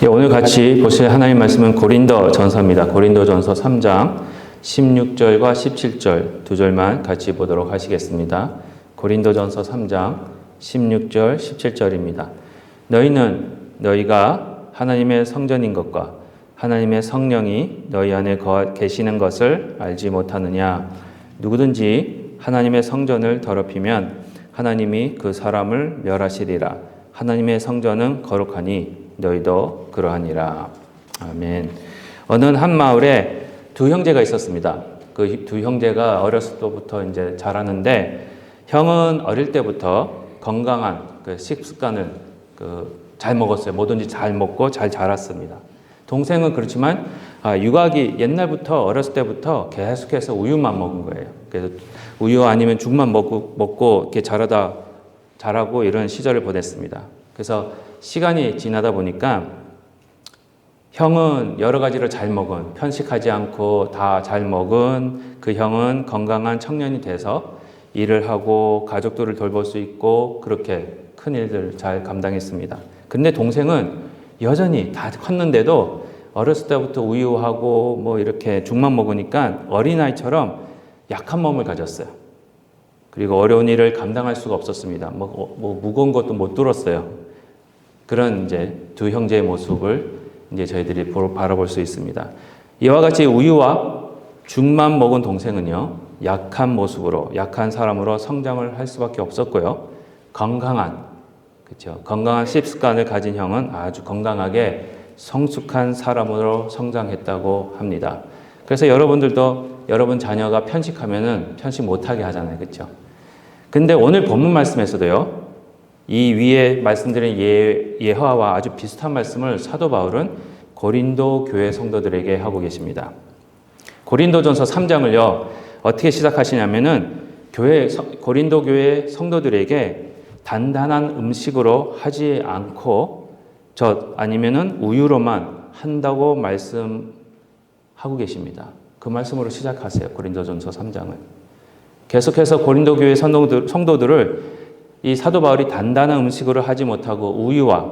예, 오늘 같이 보실 하나님 말씀은 고린도전서입니다. 고린도전서 3장 16절과 17절 두 절만 같이 보도록 하시겠습니다. 고린도전서 3장 16절, 17절입니다. 너희는 너희가 하나님의 성전인 것과 하나님의 성령이 너희 안에 계시는 것을 알지 못하느냐? 누구든지 하나님의 성전을 더럽히면 하나님이 그 사람을 멸하시리라. 하나님의 성전은 거룩하니 너희도 그러하니라. 아멘. 어느 한 마을에 두 형제가 있었습니다. 그 두 형제가 어렸을 때부터 이제 자라는데, 형은 어릴 때부터 건강한 그 식습관을 잘 먹었어요. 뭐든지 잘 먹고 잘 자랐습니다. 동생은 그렇지만 유아기 옛날부터 어렸을 때부터 계속해서 우유만 먹은 거예요. 그래서 우유 아니면 죽만 먹고 이렇게 자라고 이런 시절을 보냈습니다. 그래서 시간이 지나다 보니까 형은 여러 가지를 잘 먹은, 편식하지 않고 다 잘 먹은 그 형은 건강한 청년이 돼서 일을 하고 가족들을 돌볼 수 있고 그렇게 큰 일들을 잘 감당했습니다. 근데 동생은 여전히 다 컸는데도 어렸을 때부터 우유하고 뭐 이렇게 죽만 먹으니까 어린아이처럼 약한 몸을 가졌어요. 그리고 어려운 일을 감당할 수가 없었습니다. 뭐 무거운 것도 못 들었어요. 그런 이제 두 형제의 모습을 이제 저희들이 바라볼 수 있습니다. 이와 같이 우유와 죽만 먹은 동생은요, 약한 모습으로, 약한 사람으로 성장을 할 수밖에 없었고요. 건강한 식습관을 가진 형은 아주 건강하게 성숙한 사람으로 성장했다고 합니다. 그래서 여러분들도 여러분 자녀가 편식하면은 편식 못하게 하잖아요. 그렇죠? 근데 오늘 본문 말씀에서도요, 이 위에 말씀드린 예화와 아주 비슷한 말씀을 사도 바울은 고린도 교회 성도들에게 하고 계십니다. 고린도전서 3장을요, 어떻게 시작하시냐면은 고린도 교회 성도들에게 단단한 음식으로 하지 않고 아니면은 우유로만 한다고 말씀하고 계십니다. 그 말씀으로 시작하세요. 고린도전서 3장을. 계속해서 고린도 교회 성도들을 이 사도 바울이 단단한 음식으로 하지 못하고 우유와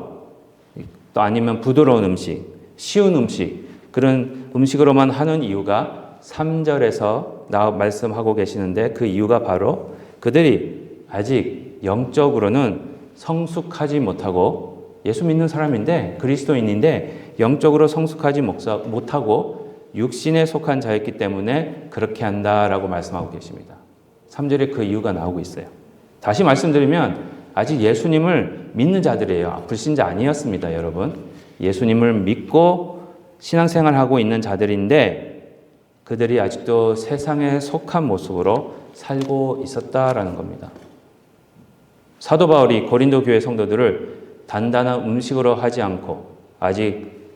또 아니면 부드러운 음식, 쉬운 음식, 그런 음식으로만 하는 이유가 3절에서 말씀하고 계시는데, 그 이유가 바로 그들이 아직 영적으로는 성숙하지 못하고, 예수 믿는 사람인데 그리스도인인데 영적으로 성숙하지 못하고 육신에 속한 자였기 때문에 그렇게 한다라고 말씀하고 계십니다. 3절에 그 이유가 나오고 있어요. 다시 말씀드리면 아직 예수님을 믿는 자들이에요. 불신자 아니었습니다, 여러분. 예수님을 믿고 신앙생활하고 있는 자들인데 그들이 아직도 세상에 속한 모습으로 살고 있었다라는 겁니다. 사도 바울이 고린도 교회 성도들을 단단한 음식으로 하지 않고 아직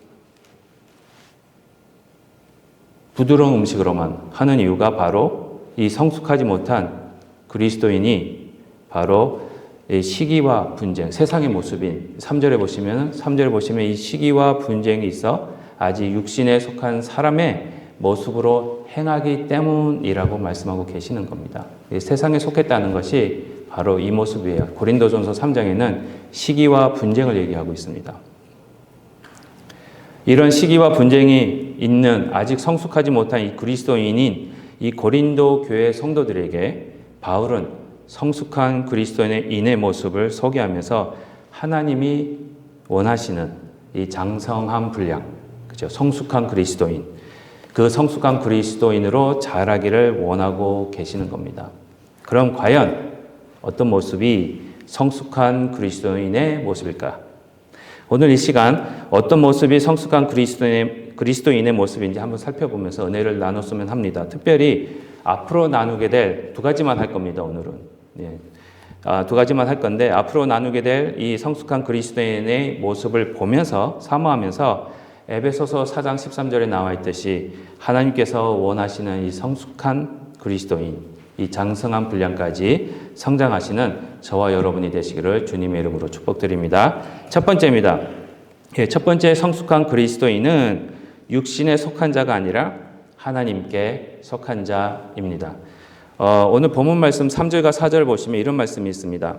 부드러운 음식으로만 하는 이유가 바로 이 성숙하지 못한 그리스도인이 바로 시기와 분쟁, 세상의 모습인 3절에 보시면 이 시기와 분쟁이 있어 아직 육신에 속한 사람의 모습으로 행하기 때문이라고 말씀하고 계시는 겁니다. 세상에 속했다는 것이 바로 이 모습이에요. 고린도전서 3장에는 시기와 분쟁을 얘기하고 있습니다. 이런 시기와 분쟁이 있는 아직 성숙하지 못한 이 그리스도인인 이 고린도 교회 성도들에게 바울은 성숙한 그리스도인의 모습을 소개하면서 하나님이 원하시는 이 장성한 분량, 그죠? 성숙한 그리스도인, 그 성숙한 그리스도인으로 자라기를 원하고 계시는 겁니다. 그럼 과연 어떤 모습이 성숙한 그리스도인의 모습일까? 오늘 이 시간 어떤 모습이 성숙한 그리스도인의 모습인지 한번 살펴보면서 은혜를 나눴으면 합니다. 특별히 앞으로 나누게 될 두 가지만 할 겁니다, 오늘은. 두 가지만 할 건데, 앞으로 나누게 될 이 성숙한 그리스도인의 모습을 보면서 사모하면서 에베소서 4장 13절에 나와 있듯이 하나님께서 원하시는 이 성숙한 그리스도인, 이 장성한 분량까지 성장하시는 저와 여러분이 되시기를 주님의 이름으로 축복드립니다. 첫 번째입니다. 첫 번째 성숙한 그리스도인은 육신에 속한 자가 아니라 하나님께 속한 자입니다. 오늘 본문 말씀 3절과 4절 보시면 이런 말씀이 있습니다.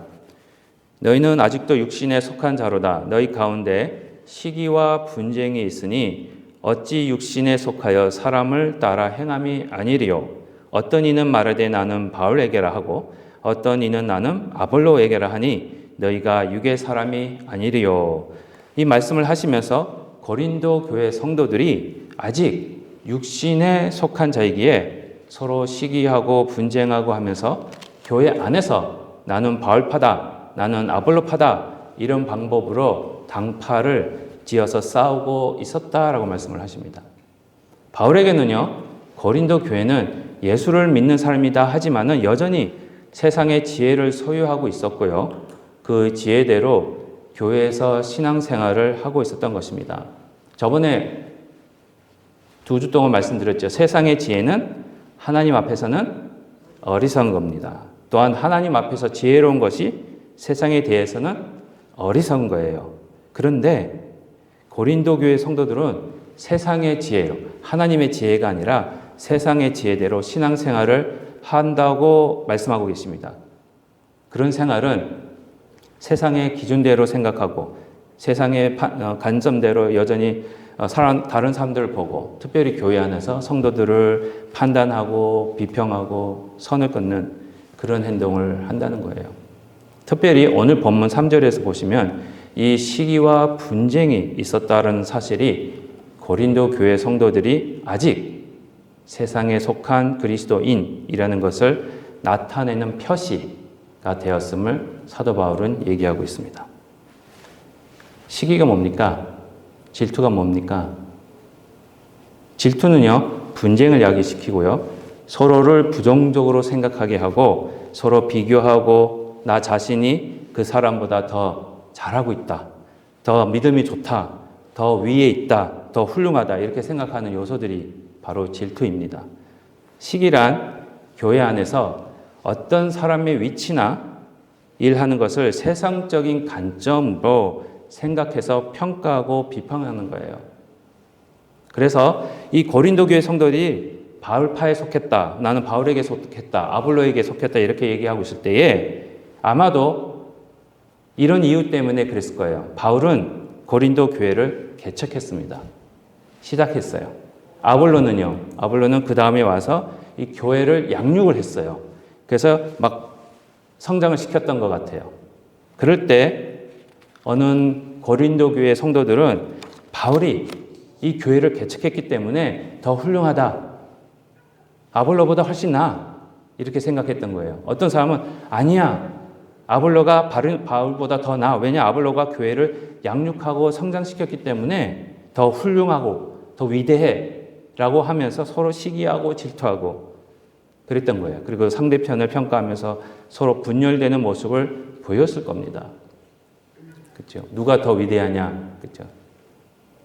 너희는 아직도 육신에 속한 자로다. 너희 가운데 시기와 분쟁이 있으니 어찌 육신에 속하여 사람을 따라 행함이 아니리요. 어떤 이는 말하되 나는 바울에게라 하고 어떤 이는 나는 아볼로에게라 하니 너희가 육의 사람이 아니리요. 이 말씀을 하시면서 고린도 교회 성도들이 아직 육신에 속한 자이기에 서로 시기하고 분쟁하고 하면서 교회 안에서 나는 바울파다, 나는 아볼로파다 이런 방법으로 당파를 지어서 싸우고 있었다라고 말씀을 하십니다. 바울에게는요, 고린도 교회는 예수를 믿는 사람이다 하지만은 여전히 세상의 지혜를 소유하고 있었고요. 그 지혜대로 교회에서 신앙생활을 하고 있었던 것입니다. 저번에 2주 동안 말씀드렸죠. 세상의 지혜는 하나님 앞에서는 어리석은 겁니다. 또한 하나님 앞에서 지혜로운 것이 세상에 대해서는 어리석은 거예요. 그런데 고린도 교회 성도들은 세상의 지혜로, 하나님의 지혜가 아니라 세상의 지혜대로 신앙생활을 한다고 말씀하고 계십니다. 그런 생활은 세상의 기준대로 생각하고 세상의 관점대로 여전히 다른 사람들을 보고 특별히 교회 안에서 성도들을 판단하고 비평하고 선을 끊는 그런 행동을 한다는 거예요. 특별히 오늘 본문 3절에서 보시면 이 시기와 분쟁이 있었다는 사실이 고린도 교회 성도들이 아직 세상에 속한 그리스도인이라는 것을 나타내는 표시가 되었음을 사도 바울은 얘기하고 있습니다. 시기가 뭡니까? 질투가 뭡니까? 질투는요, 분쟁을 야기시키고요, 서로를 부정적으로 생각하게 하고 서로 비교하고 나 자신이 그 사람보다 더 잘하고 있다, 더 믿음이 좋다, 더 위에 있다, 더 훌륭하다 이렇게 생각하는 요소들이 바로 질투입니다. 시기란 교회 안에서 어떤 사람의 위치나 일하는 것을 세상적인 관점으로 생각해서 평가하고 비판하는 거예요. 그래서 이 고린도 교회 성도들이 바울파에 속했다, 나는 바울에게 속했다, 아볼로에게 속했다 이렇게 얘기하고 있을 때에 아마도 이런 이유 때문에 그랬을 거예요. 바울은 고린도 교회를 개척했습니다. 시작했어요. 아볼로는 그 다음에 와서 이 교회를 양육을 했어요. 그래서 막 성장을 시켰던 것 같아요. 그럴 때 어느 고린도 교회 성도들은 바울이 이 교회를 개척했기 때문에 더 훌륭하다, 아볼로보다 훨씬 나아 이렇게 생각했던 거예요. 어떤 사람은 아니야, 아볼로가 바울보다 더 나아. 왜냐? 아볼로가 교회를 양육하고 성장시켰기 때문에 더 훌륭하고 더 위대해 라고 하면서 서로 시기하고 질투하고 그랬던 거예요. 그리고 상대편을 평가하면서 서로 분열되는 모습을 보였을 겁니다. 그렇죠? 누가 더 위대하냐? 그렇죠?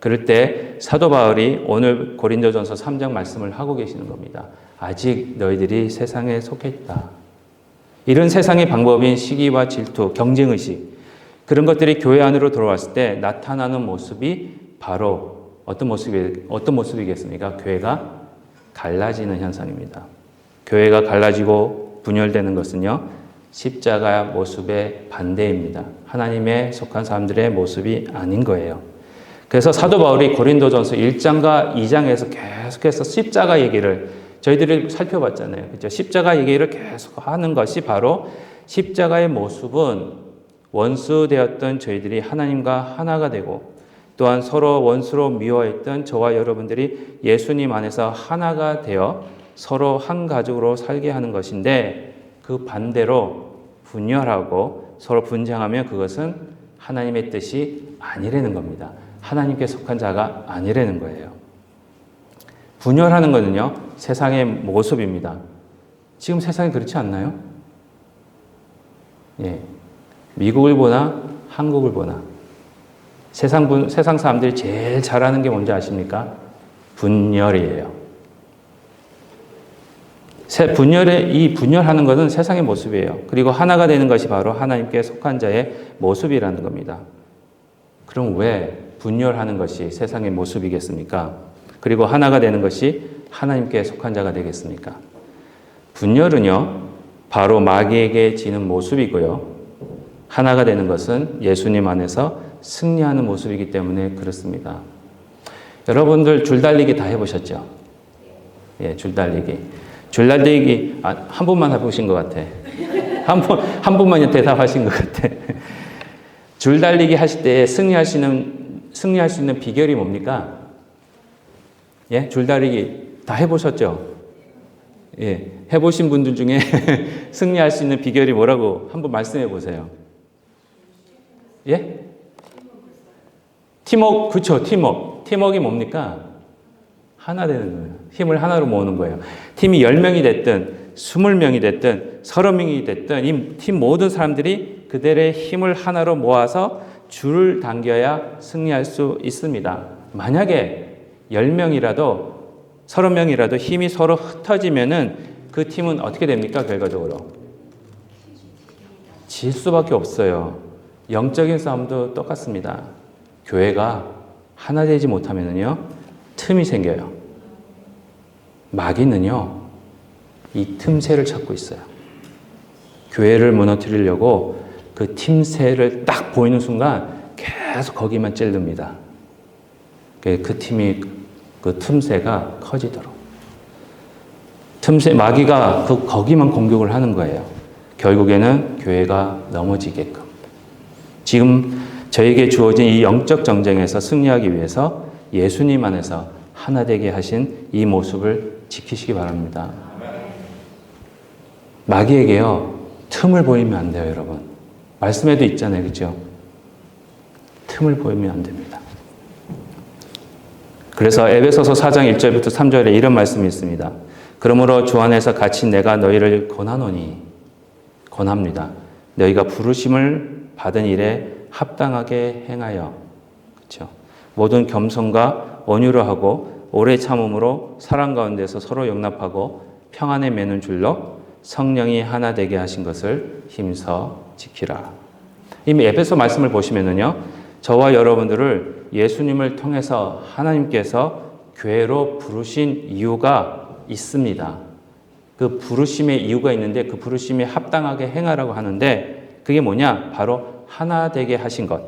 그럴 때 사도 바울이 오늘 고린도전서 3장 말씀을 하고 계시는 겁니다. 아직 너희들이 세상에 속해 있다. 이런 세상의 방법인 시기와 질투, 경쟁의식 그런 것들이 교회 안으로 들어왔을 때 나타나는 모습이 바로 어떤 모습이겠습니까? 교회가 갈라지는 현상입니다. 교회가 갈라지고 분열되는 것은요, 십자가 모습의 반대입니다. 하나님의 속한 사람들의 모습이 아닌 거예요. 그래서 사도 바울이 고린도전서 1장과 2장에서 계속해서 십자가 얘기를 저희들이 살펴봤잖아요. 그렇죠? 십자가 얘기를 계속 하는 것이 바로 십자가의 모습은 원수 되었던 저희들이 하나님과 하나가 되고 또한 서로 원수로 미워했던 저와 여러분들이 예수님 안에서 하나가 되어 서로 한 가족으로 살게 하는 것인데 그 반대로 분열하고 서로 분쟁하면 그것은 하나님의 뜻이 아니라는 겁니다. 하나님께 속한 자가 아니라는 거예요. 분열하는 것은요, 세상의 모습입니다. 지금 세상이 그렇지 않나요? 예. 미국을 보나 한국을 보나 세상 사람들이 제일 잘하는 게 뭔지 아십니까? 분열이에요. 이 분열하는 것은 세상의 모습이에요. 그리고 하나가 되는 것이 바로 하나님께 속한 자의 모습이라는 겁니다. 그럼 왜 분열하는 것이 세상의 모습이겠습니까? 그리고 하나가 되는 것이 하나님께 속한 자가 되겠습니까? 분열은요, 바로 마귀에게 지는 모습이고요. 하나가 되는 것은 예수님 안에서 승리하는 모습이기 때문에 그렇습니다. 여러분들 줄달리기 다 해보셨죠? 예, 줄달리기. 줄달리기, 한 분만 해보신 것 같아. 한 분만 대답하신 것 같아. 줄달리기 하실 때 승리할 수 있는 비결이 뭡니까? 예, 줄달리기 다 해보셨죠? 예, 해보신 분들 중에 승리할 수 있는 비결이 뭐라고 한번 말씀해 보세요. 예? 팀워크, 그쵸, 팀워크. 팀워크가 뭡니까? 하나 되는 거예요. 힘을 하나로 모으는 거예요. 팀이 10명이 됐든, 20명이 됐든, 30명이 됐든, 이 팀 모든 사람들이 그들의 힘을 하나로 모아서 줄을 당겨야 승리할 수 있습니다. 만약에 10명이라도, 30명이라도 힘이 서로 흩어지면은 그 팀은 어떻게 됩니까? 결과적으로. 질 수밖에 없어요. 영적인 싸움도 똑같습니다. 교회가 하나 되지 못하면요, 틈이 생겨요. 마귀는요, 이 틈새를 찾고 있어요. 교회를 무너뜨리려고 그 틈새를 딱 보이는 순간 계속 거기만 찔릅니다. 그 팀이, 그 틈새가 커지도록. 마귀가 거기만 공격을 하는 거예요. 결국에는 교회가 넘어지게끔. 지금 저에게 주어진 이 영적 전쟁에서 승리하기 위해서 예수님 안에서 하나 되게 하신 이 모습을 지키시기 바랍니다. 마귀에게요, 틈을 보이면 안 돼요, 여러분. 말씀에도 있잖아요, 그죠? 틈을 보이면 안 됩니다. 그래서 에베소서 4장 1절부터 3절에 이런 말씀이 있습니다. 그러므로 주 안에서 같이 내가 너희를 권합니다. 너희가 부르심을 받은 일에 합당하게 행하여, 그렇죠? 모든 겸손과 온유로 하고 오래 참음으로 사랑 가운데서 서로 용납하고 평안에 매는 줄로 성령이 하나 되게 하신 것을 힘써 지키라. 이미 에베소 말씀을 보시면은요, 저와 여러분들을 예수님을 통해서 하나님께서 교회로 부르신 이유가 있습니다. 그 부르심의 이유가 있는데 그 부르심에 합당하게 행하라고 하는데 그게 뭐냐? 바로 하나 되게 하신 것.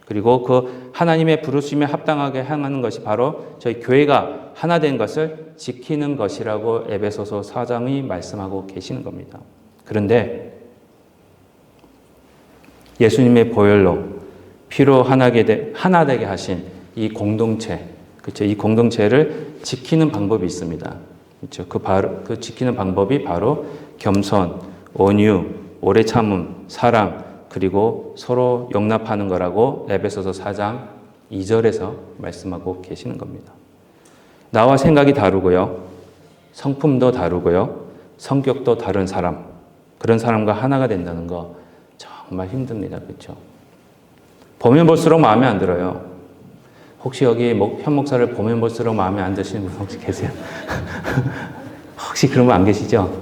그리고 그 하나님의 부르심에 합당하게 행하는 것이 바로 저희 교회가 하나 된 것을 지키는 것이라고 에베소서 4장이 말씀하고 계시는 겁니다. 그런데 예수님의 보혈로 피로 하나 되게 하신 이 공동체, 그렇죠? 이 공동체를 지키는 방법이 있습니다. 그렇죠? 그 지키는 방법이 바로 겸손, 온유, 오래 참음, 사랑, 그리고 서로 용납하는 거라고 에베소서 4장 2절에서 말씀하고 계시는 겁니다. 나와 생각이 다르고요, 성품도 다르고요, 성격도 다른 사람, 그런 사람과 하나가 된다는 거 정말 힘듭니다. 그렇죠? 보면 볼수록 마음에 안 들어요. 혹시 여기 현 목사를 보면 볼수록 마음에 안 드시는 분 혹시 계세요? 혹시 그런 분 안 계시죠?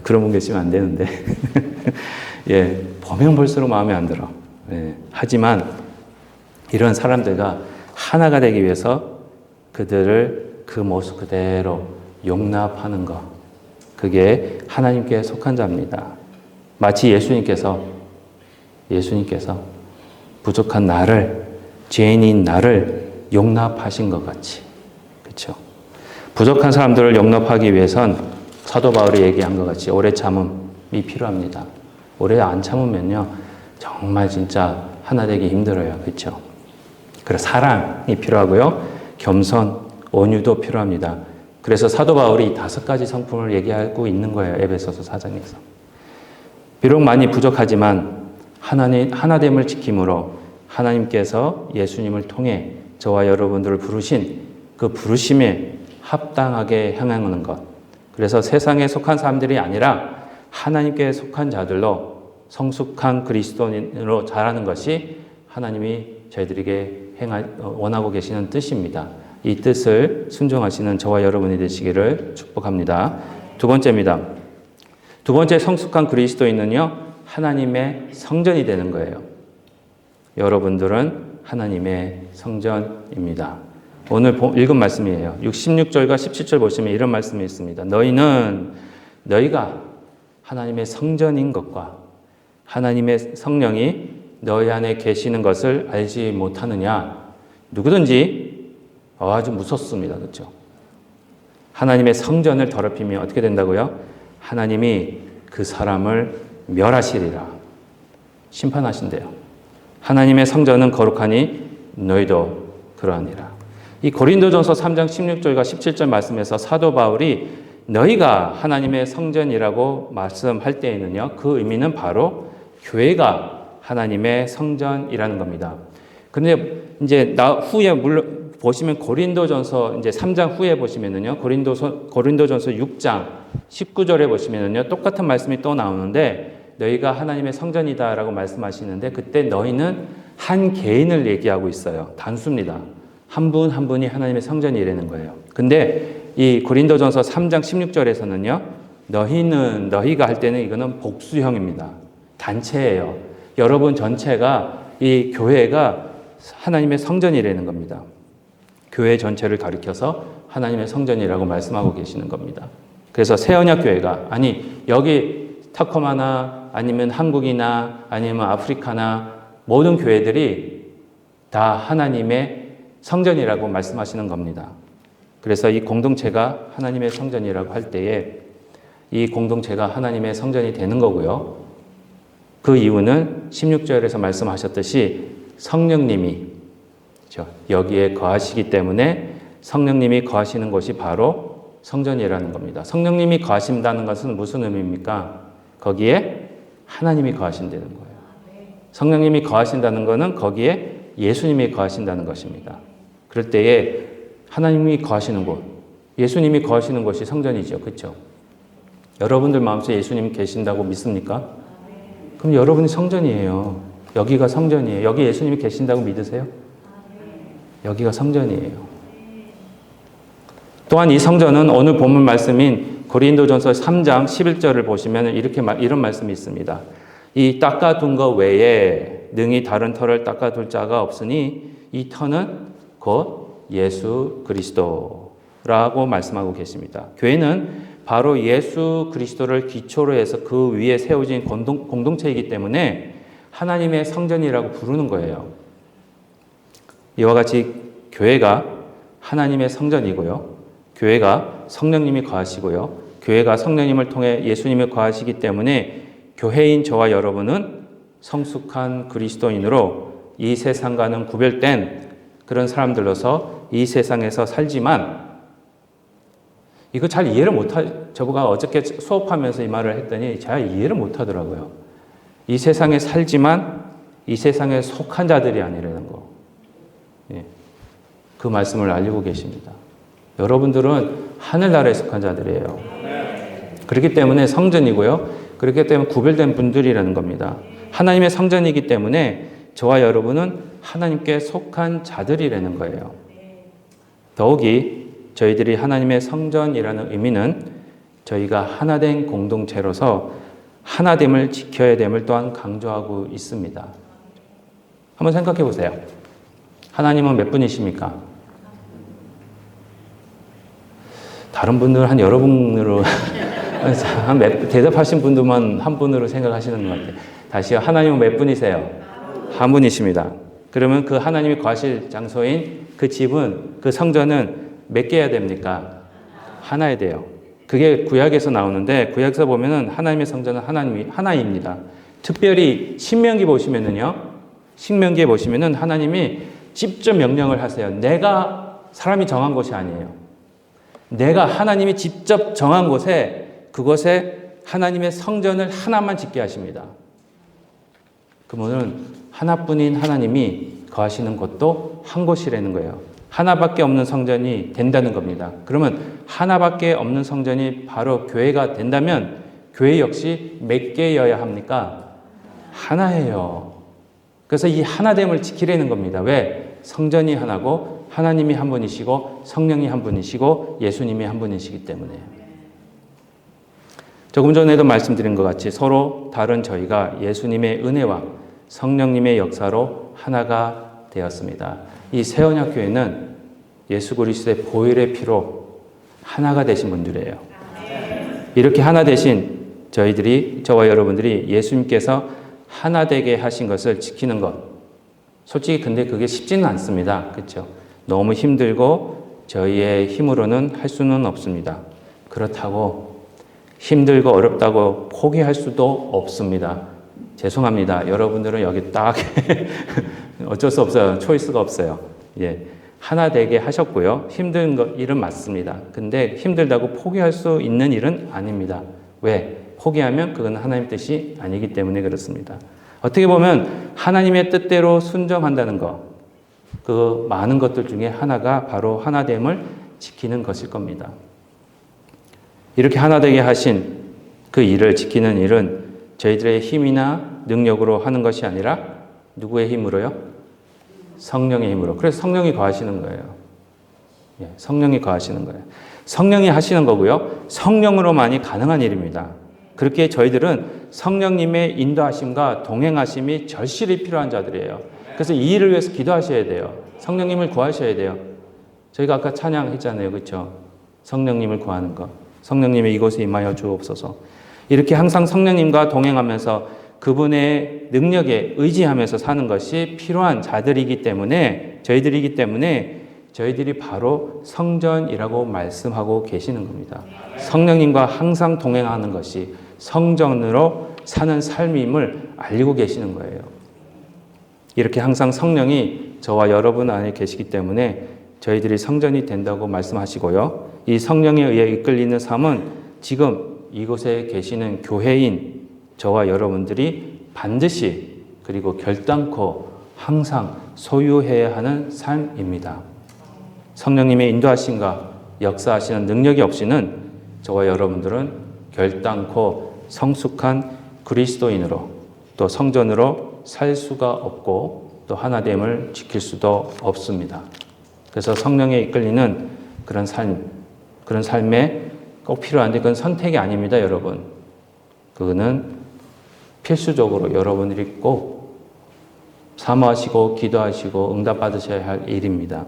그런 분 계시면 안 되는데. 예, 보면 볼수록 마음에 안 들어. 예, 하지만 이런 사람들과 하나가 되기 위해서 그들을 그 모습 그대로 용납하는 것, 그게 하나님께 속한 자입니다. 마치 예수님께서 부족한 나를, 죄인인 나를 용납하신 것 같이. 그렇죠? 부족한 사람들을 용납하기 위해선 사도 바울이 얘기한 것 같이 오래 참음이 필요합니다. 오래 안 참으면요, 정말 진짜 하나 되기 힘들어요. 그렇죠? 그래서 사랑이 필요하고요, 겸손, 온유도 필요합니다. 그래서 사도 바울이 5가지 성품을 얘기하고 있는 거예요. 에베소서 4장에서. 비록 많이 부족하지만 하나됨을 지킴으로 하나님께서 예수님을 통해 저와 여러분들을 부르신 그 부르심에 합당하게 행하는 것. 그래서 세상에 속한 사람들이 아니라 하나님께 속한 자들로 성숙한 그리스도인으로 자라는 것이 하나님이 저희들에게 원하고 계시는 뜻입니다. 이 뜻을 순종하시는 저와 여러분이 되시기를 축복합니다. 두 번째입니다. 두 번째 성숙한 그리스도인은요, 하나님의 성전이 되는 거예요. 여러분들은 하나님의 성전입니다. 오늘 읽은 말씀이에요. 16절과 17절 보시면 이런 말씀이 있습니다. 너희가 하나님의 성전인 것과 하나님의 성령이 너희 안에 계시는 것을 알지 못하느냐? 누구든지 아주 무섭습니다. 그렇죠? 하나님의 성전을 더럽히면 어떻게 된다고요? 하나님이 그 사람을 멸하시리라. 심판하신대요. 하나님의 성전은 거룩하니 너희도 그러하니라. 이 고린도전서 3장 16절과 17절 말씀에서 사도 바울이 너희가 하나님의 성전이라고 말씀할 때에는요, 그 의미는 바로 교회가 하나님의 성전이라는 겁니다. 그런데 이제 후에 물론 보시면 고린도전서 이제 3장 후에 보시면은요, 고린도전서 6장 19절에 보시면은요, 똑같은 말씀이 또 나오는데 너희가 하나님의 성전이다라고 말씀하시는데 그때 너희는 한 개인을 얘기하고 있어요. 단수입니다. 한 분 한 분이 하나님의 성전이라는 거예요. 근데 이 고린도전서 3장 16절에서는요, 너희가 할 때는 이거는 복수형입니다. 단체예요. 여러분 전체가 이 교회가 하나님의 성전이라는 겁니다. 교회 전체를 가리켜서 하나님의 성전이라고 말씀하고 계시는 겁니다. 그래서 새언약교회가 아니 여기 타코마나 아니면 한국이나 아니면 아프리카나 모든 교회들이 다 하나님의 성전이라고 말씀하시는 겁니다. 그래서 이 공동체가 하나님의 성전이라고 할 때에 이 공동체가 하나님의 성전이 되는 거고요. 그 이유는 16절에서 말씀하셨듯이 성령님이 여기에 거하시기 때문에 성령님이 거하시는 곳이 바로 성전이라는 겁니다. 성령님이 거하신다는 것은 무슨 의미입니까? 거기에 하나님이 거하신다는 거예요. 성령님이 거하신다는 것은 거기에 예수님이 거하신다는 것입니다. 그럴 때에 하나님이 거하시는 곳, 예수님이 거하시는 곳이 성전이죠. 그렇죠? 여러분들 마음속에 예수님 계신다고 믿습니까? 그럼 여러분이 성전이에요. 여기가 성전이에요. 여기 예수님이 계신다고 믿으세요? 여기가 성전이에요. 또한 이 성전은 오늘 본문 말씀인 고린도전서 3장 11절을 보시면 이런 말씀이 있습니다. 이 닦아둔 것 외에 능히 다른 터를 닦아둘 자가 없으니 이 터는 곧 예수 그리스도라고 말씀하고 계십니다. 교회는 바로 예수 그리스도를 기초로 해서 그 위에 세워진 공동체이기 때문에 하나님의 성전이라고 부르는 거예요. 이와 같이 교회가 하나님의 성전이고요. 교회가 성령님이 거하시고요. 교회가 성령님을 통해 예수님이 거하시기 때문에 교회인 저와 여러분은 성숙한 그리스도인으로 이 세상과는 구별된 그런 사람들로서 이 세상에서 살지만 이거 잘 이해를 저보가 어저께 수업하면서 이 말을 했더니 잘 이해를 못하더라고요. 이 세상에 살지만 이 세상에 속한 자들이 아니라는 거. 예. 그 말씀을 알리고 계십니다. 여러분들은 하늘나라에 속한 자들이에요. 그렇기 때문에 성전이고요. 그렇기 때문에 구별된 분들이라는 겁니다. 하나님의 성전이기 때문에 저와 여러분은 하나님께 속한 자들이라는 거예요. 더욱이 저희들이 하나님의 성전이라는 의미는 저희가 하나된 공동체로서 하나됨을 지켜야 됨을 또한 강조하고 있습니다. 한번 생각해 보세요. 하나님은 몇 분이십니까? 다른 분들은 한 여러 분으로 대답하신 분들만 한 분으로 생각하시는 것 같아요. 다시요. 하나님은 몇 분이세요? 한 분이십니다. 그러면 그 하나님이 거하실 장소인 그 집은, 그 성전은 몇 개여야 됩니까? 하나야 돼요. 그게 구약에서 나오는데 구약에서 보면은 하나님의 성전은 하나입니다. 특별히 신명기에 보시면은 하나님이 직접 명령을 하세요. 내가 사람이 정한 곳이 아니에요. 내가 하나님이 직접 정한 그곳에 하나님의 성전을 하나만 짓게 하십니다. 그러면 하나뿐인 하나님이 거하시는 곳도 한 곳이라는 거예요. 하나밖에 없는 성전이 된다는 겁니다. 그러면 하나밖에 없는 성전이 바로 교회가 된다면 교회 역시 몇 개여야 합니까? 하나예요. 그래서 이 하나됨을 지키려는 겁니다. 왜? 성전이 하나고 하나님이 한 분이시고 성령이 한 분이시고 예수님이 한 분이시기 때문에. 조금 전에도 말씀드린 것 같이 서로 다른 저희가 예수님의 은혜와 성령님의 역사로 하나가 되었습니다. 이 새언약교회는 예수 그리스도의 보혈의 피로 하나가 되신 분들이에요. 이렇게 하나 되신 저와 여러분들이 예수님께서 하나 되게 하신 것을 지키는 것. 솔직히 근데 그게 쉽지는 않습니다. 그렇죠? 너무 힘들고 저희의 힘으로는 할 수는 없습니다. 그렇다고 힘들고 어렵다고 포기할 수도 없습니다. 죄송합니다. 여러분들은 여기 딱 어쩔 수 없어요. 초이스가 없어요. 예. 하나 되게 하셨고요. 힘든 일은 맞습니다. 근데 힘들다고 포기할 수 있는 일은 아닙니다. 왜? 포기하면 그건 하나님 뜻이 아니기 때문에 그렇습니다. 어떻게 보면 하나님의 뜻대로 순종한다는 것, 그 많은 것들 중에 하나가 바로 하나됨을 지키는 것일 겁니다. 이렇게 하나 되게 하신 그 일을 지키는 일은 저희들의 힘이나 능력으로 하는 것이 아니라 누구의 힘으로요? 성령의 힘으로. 그래서 성령이 거하시는 거예요. 예, 성령이 거하시는 거예요. 성령이 하시는 거고요. 성령으로만이 가능한 일입니다. 그렇게 저희들은 성령님의 인도하심과 동행하심이 절실히 필요한 자들이에요. 그래서 이 일을 위해서 기도하셔야 돼요. 성령님을 구하셔야 돼요. 저희가 아까 찬양했잖아요. 그렇죠? 성령님을 구하는 것. 성령님의 이곳에 임하여 주옵소서. 이렇게 항상 성령님과 동행하면서 그분의 능력에 의지하면서 사는 것이 필요한 자들이기 때문에 저희들이 바로 성전이라고 말씀하고 계시는 겁니다. 성령님과 항상 동행하는 것이 성전으로 사는 삶임을 알리고 계시는 거예요. 이렇게 항상 성령이 저와 여러분 안에 계시기 때문에 저희들이 성전이 된다고 말씀하시고요. 이 성령에 의해 이끌리는 삶은 지금 이곳에 계시는 교회인 저와 여러분들이 반드시 그리고 결단코 항상 소유해야 하는 삶입니다. 성령님의 인도하심과 역사하시는 능력이 없이는 저와 여러분들은 결단코 성숙한 그리스도인으로 또 성전으로 살 수가 없고 또 하나됨을 지킬 수도 없습니다. 그래서 성령에 이끌리는 그런 삶에 꼭 필요한데 그건 선택이 아닙니다, 여러분. 그거는 필수적으로 여러분들이 꼭 사모하시고 기도하시고 응답받으셔야 할 일입니다.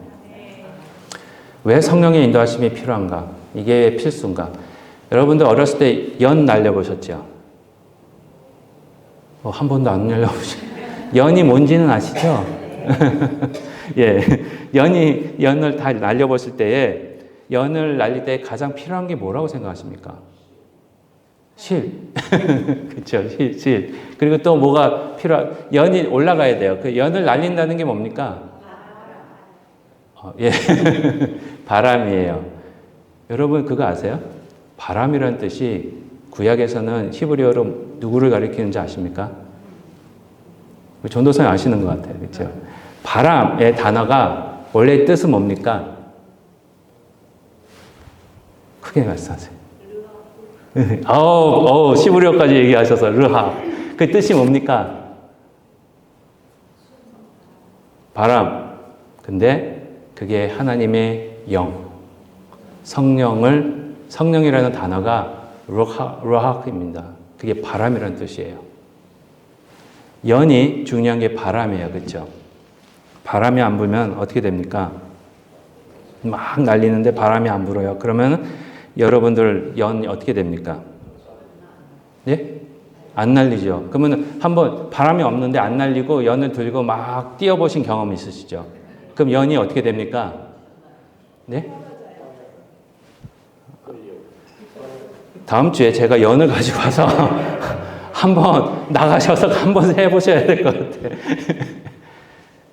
왜 성령의 인도하심이 필요한가? 이게 필수인가? 여러분들 어렸을 때 연 날려보셨죠? 한 번도 안 날려보셨죠? 연이 뭔지는 아시죠? 예, 연을 다 날려보실 때에 연을 날릴 때 가장 필요한 게 뭐라고 생각하십니까? 실. 그렇죠. 실. 그리고 또 뭐가 연이 올라가야 돼요. 그 연을 날린다는 게 뭡니까? 예. 바람이에요. 여러분 그거 아세요? 바람이라는 뜻이 구약에서는 히브리어로 누구를 가리키는지 아십니까? 전도사님 아시는 것 같아요. 그렇죠? 바람의 단어가 원래 뜻은 뭡니까? 크게 말씀하세요. 시브리어까지 얘기하셔서 르하. 그 뜻이 뭡니까? 바람. 근데 그게 하나님의 영. 성령이라는 단어가 루하입니다. 그게 바람이라는 뜻이에요. 연이 중요한 게 바람이에요. 그렇죠? 바람이 안 불면 어떻게 됩니까? 막 날리는데 바람이 안 불어요. 그러면 여러분들 연이 어떻게 됩니까? 예? 안 날리죠. 그러면 한번 바람이 없는데 안 날리고 연을 들고 막 뛰어보신 경험 있으시죠? 그럼 연이 어떻게 됩니까? 네? 다음 주에 제가 연을 가지고 와서 한번 나가셔서 한번 해보셔야 될 것 같아요.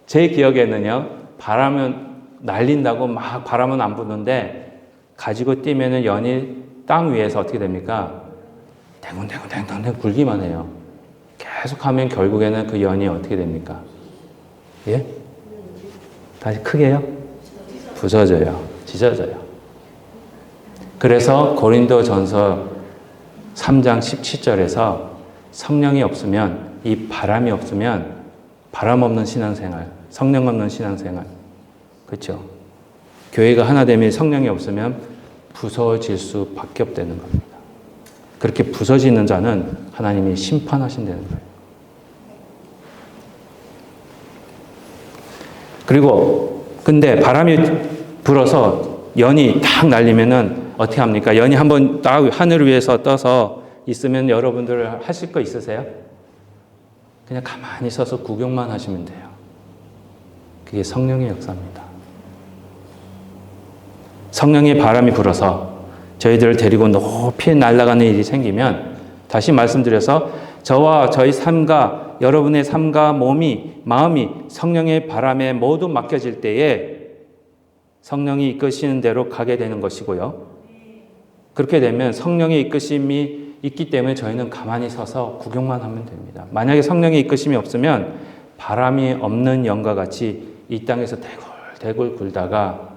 제 기억에는요, 바람은 날린다고 막 바람은 안 부는데 가지고 뛰면은 연이 땅 위에서 어떻게 됩니까? 댕댕댕댕댕 굴기만 해요. 계속 하면 결국에는 그 연이 어떻게 됩니까? 예? 다시 크게요? 부서져요. 찢어져요. 그래서 고린도전서 3장 17절에서 성령이 없으면, 이 바람이 없으면 바람 없는 신앙생활, 성령 없는 신앙생활, 그렇죠? 교회가 하나 되면 성령이 없으면 부서질 수밖에 없다는 겁니다. 그렇게 부서지는 자는 하나님이 심판하신다는 거예요. 그리고 근데 바람이 불어서 연이 탁 날리면은 어떻게 합니까? 연이 한번 딱 하늘 위에서 떠서 있으면 여러분들 하실 거 있으세요? 그냥 가만히 서서 구경만 하시면 돼요. 그게 성령의 역사입니다. 성령의 바람이 불어서 저희들을 데리고 높이 날아가는 일이 생기면, 다시 말씀드려서 저와 저희 삶과 여러분의 삶과 몸이, 마음이 성령의 바람에 모두 맡겨질 때에 성령이 이끄시는 대로 가게 되는 것이고요. 그렇게 되면 성령의 이끄심이 있기 때문에 저희는 가만히 서서 구경만 하면 됩니다. 만약에 성령의 이끄심이 없으면 바람이 없는 영과 같이 이 땅에서 대굴대굴 굴다가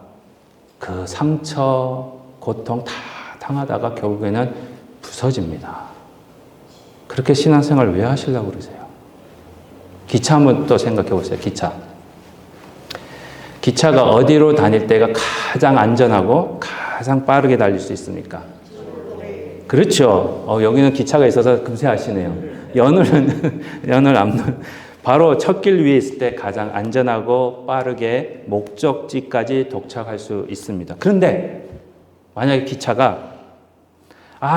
그 상처, 고통 다 당하다가 결국에는 부서집니다. 그렇게 신앙생활 왜 하시려고 그러세요? 기차 한번 또 생각해 보세요. 기차가 어디로 다닐 때가 가장 안전하고 가장 빠르게 달릴 수 있습니까? 그렇죠. 여기는 기차가 있어서 금세 아시네요. 연을 앞는 바로 찻길 위에 있을 때 가장 안전하고 빠르게 목적지까지 도착할 수 있습니다. 그런데 만약에 기차가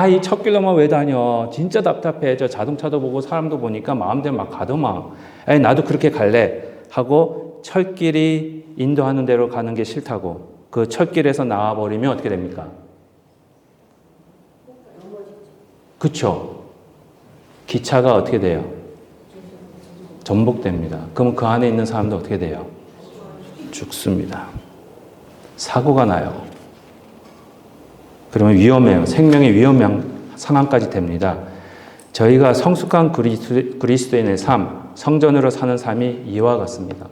이 찻길로만 왜 다녀? 진짜 답답해. 저 자동차도 보고 사람도 보니까 마음대로 막 가더만. 나도 그렇게 갈래. 하고 철길이 인도하는 대로 가는 게 싫다고 그 철길에서 나와버리면 어떻게 됩니까? 그렇죠. 기차가 어떻게 돼요? 전복됩니다. 그럼 그 안에 있는 사람도 어떻게 돼요? 죽습니다. 사고가 나요. 그러면 위험해요. 생명의 위험한 상황까지 됩니다. 저희가 성숙한 그리스도인의 삶, 성전으로 사는 삶이 이와 같습니다.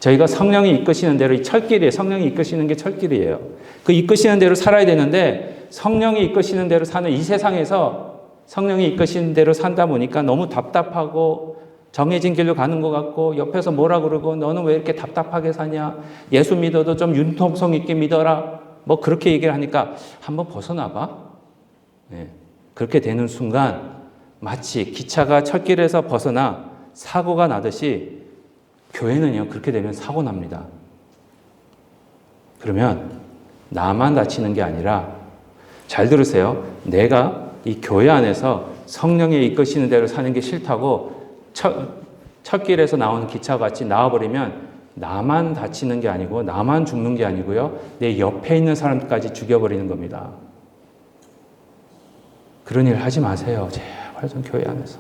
저희가 성령이 이끄시는 대로, 이 철길이에요. 성령이 이끄시는 게 철길이에요. 그 이끄시는 대로 살아야 되는데 성령이 이끄시는 대로 사는 이 세상에서 성령이 이끄시는 대로 산다 보니까 너무 답답하고 정해진 길로 가는 것 같고 옆에서 뭐라 그러고 너는 왜 이렇게 답답하게 사냐? 예수 믿어도 좀 융통성 있게 믿어라. 뭐 그렇게 얘기를 하니까 한번 벗어나봐. 네. 그렇게 되는 순간 마치 기차가 철길에서 벗어나 사고가 나듯이 교회는요, 그렇게 되면 사고 납니다. 그러면 나만 다치는 게 아니라, 잘 들으세요. 내가 이 교회 안에서 성령이 이끄시는 대로 사는 게 싫다고 철길에서 나오는 기차가 같이 나와버리면 나만 다치는 게 아니고 나만 죽는 게 아니고요. 내 옆에 있는 사람까지 죽여버리는 겁니다. 그런 일 하지 마세요. 제발 좀 교회 안에서.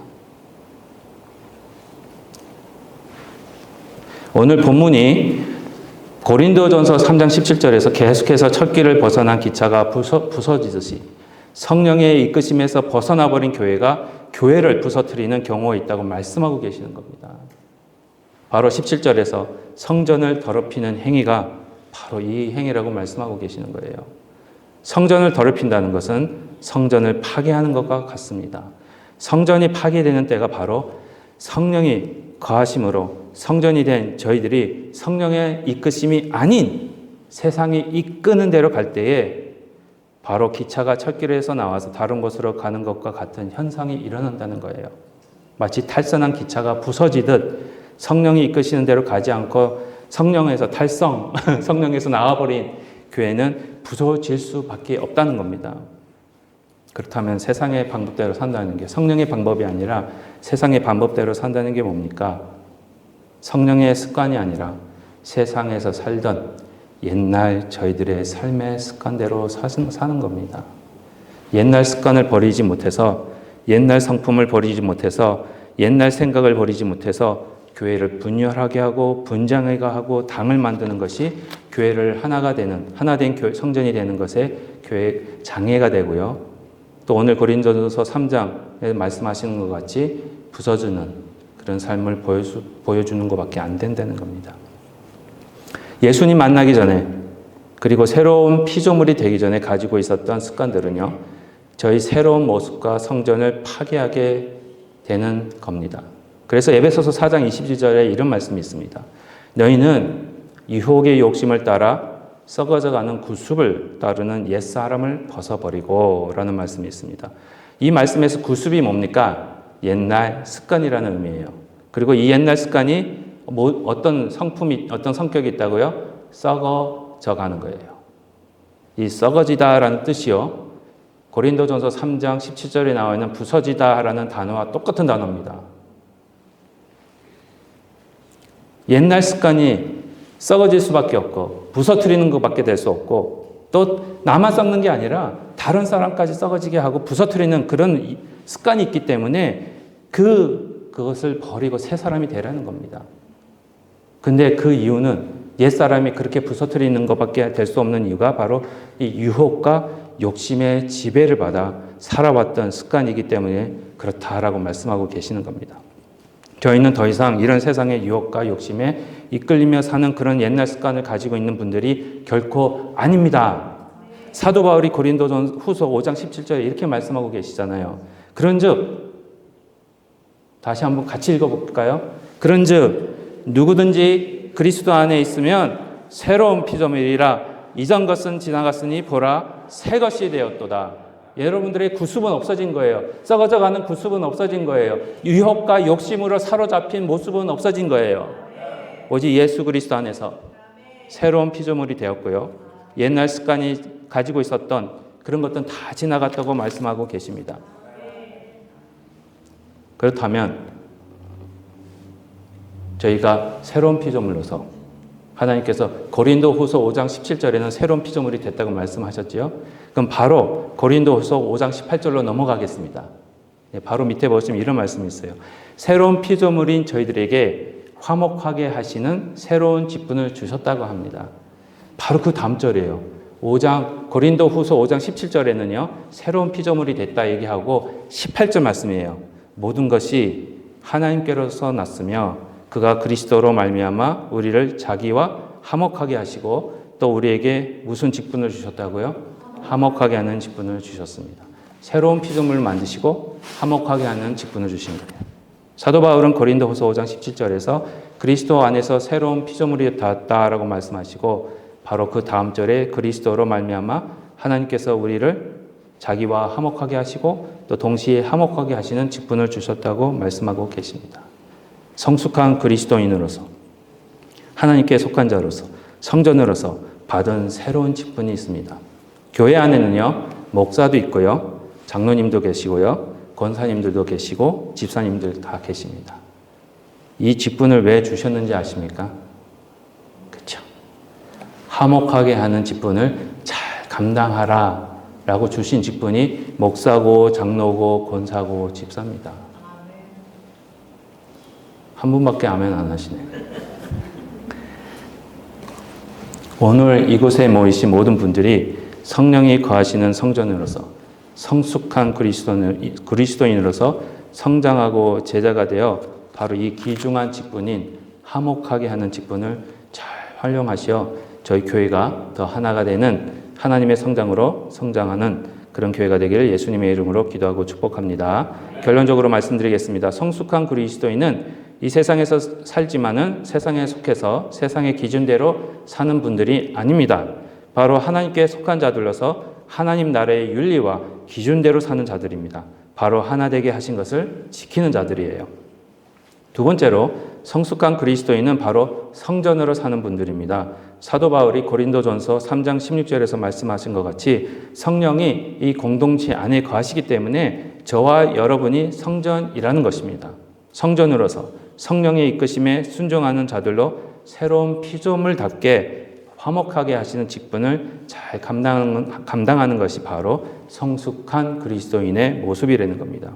오늘 본문이 고린도전서 3장 17절에서 계속해서 철길을 벗어난 기차가 부서지듯이 성령의 이끄심에서 벗어나버린 교회가 교회를 부서뜨리는 경우가 있다고 말씀하고 계시는 겁니다. 바로 17절에서 성전을 더럽히는 행위가 바로 이 행위라고 말씀하고 계시는 거예요. 성전을 더럽힌다는 것은 성전을 파괴하는 것과 같습니다. 성전이 파괴되는 때가 바로 성령이 거하심으로 성전이 된 저희들이 성령의 이끄심이 아닌 세상이 이끄는 대로 갈 때에 바로 기차가 철길에서 나와서 다른 곳으로 가는 것과 같은 현상이 일어난다는 거예요. 마치 탈선한 기차가 부서지듯 성령이 이끄시는 대로 가지 않고 성령에서 성령에서 나와버린 교회는 부서질 수밖에 없다는 겁니다. 그렇다면 세상의 방법대로 산다는 게, 성령의 방법이 아니라 세상의 방법대로 산다는 게 뭡니까? 성령의 습관이 아니라 세상에서 살던 옛날 저희들의 삶의 습관대로 사는 겁니다. 옛날 습관을 버리지 못해서, 옛날 성품을 버리지 못해서, 옛날 생각을 버리지 못해서 교회를 분열하게 하고 분장하게 하고 당을 만드는 것이 교회를 하나된 성전이 되는 것에 교회 장애가 되고요. 또 오늘 고린도전서 3장에 말씀하시는 것 같이 부서지는 그런 삶을 보여주는 것밖에 안 된다는 겁니다. 예수님 만나기 전에, 그리고 새로운 피조물이 되기 전에 가지고 있었던 습관들은요, 저희 새로운 모습과 성전을 파괴하게 되는 겁니다. 그래서 에베소서 4장 22절에 이런 말씀이 있습니다. 너희는 유혹의 욕심을 따라 썩어져가는 구습을 따르는 옛사람을 벗어버리고 라는 말씀이 있습니다. 이 말씀에서 구습이 뭡니까? 옛날 습관이라는 의미예요. 그리고 이 옛날 습관이 어떤 성격이 있다고요? 썩어져가는 거예요. 이 썩어지다라는 뜻이요, 고린도전서 3장 17절에 나와 있는 부서지다라는 단어와 똑같은 단어입니다. 옛날 습관이 썩어질 수밖에 없고 부서뜨리는 것밖에 될 수 없고 또 나만 썩는 게 아니라 다른 사람까지 썩어지게 하고 부서뜨리는 그런 습관이 있기 때문에 그것을 버리고 새 사람이 되라는 겁니다. 근데 그 이유는 옛사람이 그렇게 부서뜨리는 것밖에 될 수 없는 이유가 바로 이 유혹과 욕심의 지배를 받아 살아왔던 습관이기 때문에 그렇다라고 말씀하고 계시는 겁니다. 저희는 더 이상 이런 세상의 유혹과 욕심에 이끌리며 사는 그런 옛날 습관을 가지고 있는 분들이 결코 아닙니다. 사도 바울이 고린도전후서 5장 17절에 이렇게 말씀하고 계시잖아요. 그런즉 다시 한번 같이 읽어볼까요? 그런즉 누구든지 그리스도 안에 있으면 새로운 피조물이라 이전 것은 지나갔으니 보라 새 것이 되었도다. 여러분들의 구습은 없어진 거예요. 썩어져가는 구습은 없어진 거예요. 유혹과 욕심으로 사로잡힌 모습은 없어진 거예요. 오직 예수 그리스도 안에서 새로운 피조물이 되었고요. 옛날 습관이 가지고 있었던 그런 것들은 다 지나갔다고 말씀하고 계십니다. 그렇다면 저희가 새로운 피조물로서 하나님께서 고린도후서 5장 17절에는 새로운 피조물이 됐다고 말씀하셨지요. 그럼 바로 고린도후서 5장 18절로 넘어가겠습니다. 바로 밑에 보시면 이런 말씀이 있어요. 새로운 피조물인 저희들에게 화목하게 하시는 새로운 직분을 주셨다고 합니다. 바로 그 다음 절이에요. 고린도후서 5장 17절에는요. 새로운 피조물이 됐다 얘기하고 18절 말씀이에요. 모든 것이 하나님께로서 났으며 그가 그리스도로 말미암아 우리를 자기와 화목하게 하시고 또 우리에게 무슨 직분을 주셨다고요? 화목하게 하는 직분을 주셨습니다. 새로운 피조물을 만드시고 화목하게 하는 직분을 주신 거예요. 사도 바울은 고린도후서 5장 17절에서 그리스도 안에서 새로운 피조물이 되었다라고 말씀하시고 바로 그 다음 절에 그리스도로 말미암아 하나님께서 우리를 자기와 화목하게 하시고 또 동시에 화목하게 하시는 직분을 주셨다고 말씀하고 계십니다. 성숙한 그리스도인으로서 하나님께 속한 자로서 성전으로서 받은 새로운 직분이 있습니다. 교회 안에는요 목사도 있고요 장로님도 계시고요 권사님들도 계시고 집사님들 다 계십니다. 이 직분을 왜 주셨는지 아십니까? 그렇죠. 화목하게 하는 직분을 잘 감당하라 라고 주신 직분이 목사고 장로고 권사고 집사입니다. 한 분밖에 아멘 안 하시네요. 오늘 이곳에 모이신 모든 분들이 성령이 거하시는 성전으로서 성숙한 그리스도인으로서 성장하고 제자가 되어 바로 이 귀중한 직분인 화목하게 하는 직분을 잘 활용하시어 저희 교회가 더 하나가 되는 하나님의 성장으로 성장하는 그런 교회가 되기를 예수님의 이름으로 기도하고 축복합니다. 결론적으로 말씀드리겠습니다. 성숙한 그리스도인은 이 세상에서 살지만은 세상에 속해서 세상의 기준대로 사는 분들이 아닙니다. 바로 하나님께 속한 자들로서 하나님 나라의 윤리와 기준대로 사는 자들입니다. 바로 하나 되게 하신 것을 지키는 자들이에요. 두 번째로 성숙한 그리스도인은 바로 성전으로 사는 분들입니다. 사도 바울이 고린도전서 3장 16절에서 말씀하신 것 같이 성령이 이 공동체 안에 거하시기 때문에 저와 여러분이 성전이라는 것입니다. 성전으로서 성령의 이끄심에 순종하는 자들로 새로운 피조물답게 화목하게 하시는 직분을 잘 감당하는 것이 바로 성숙한 그리스도인의 모습이라는 겁니다.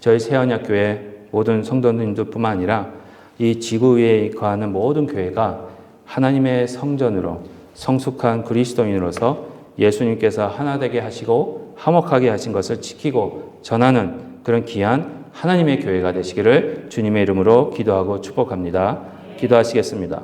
저희 새언약교회 모든 성도님들뿐만 아니라 이 지구 위에 거하는 모든 교회가 하나님의 성전으로 성숙한 그리스도인으로서 예수님께서 하나 되게 하시고 화목하게 하신 것을 지키고 전하는 그런 귀한 하나님의 교회가 되시기를 주님의 이름으로 기도하고 축복합니다. 기도하시겠습니다.